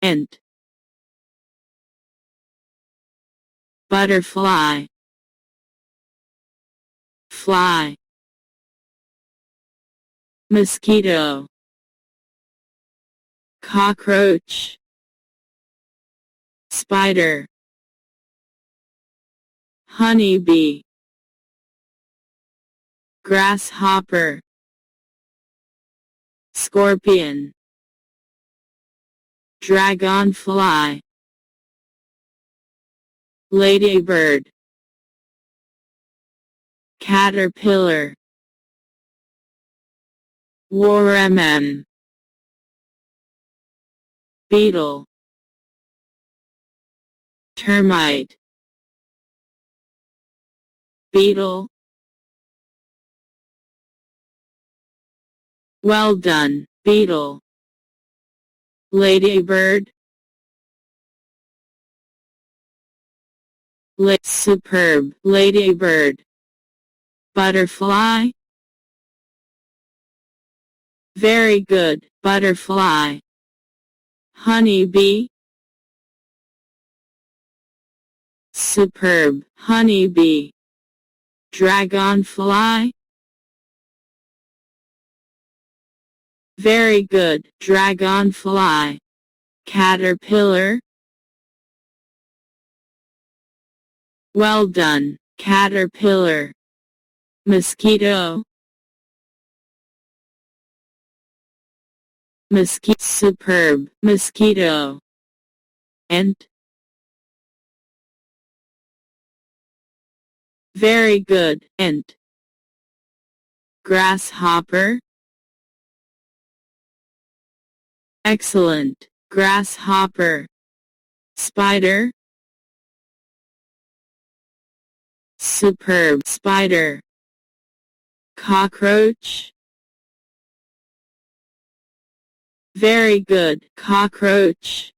ant, butterfly, fly, mosquito, cockroach, spider, honeybee, grasshopper, scorpion, dragonfly, ladybird, caterpillar, worm, beetle, termite, beetle. Well done, beetle, ladybird, superb, ladybird, butterfly, very good, butterfly, honeybee, superb, honeybee, dragonfly, very good, dragonfly, caterpillar, well done, caterpillar, mosquito, superb, mosquito, ant, very good, ant, grasshopper, excellent, grasshopper, spider, superb, spider, cockroach, very good, cockroach,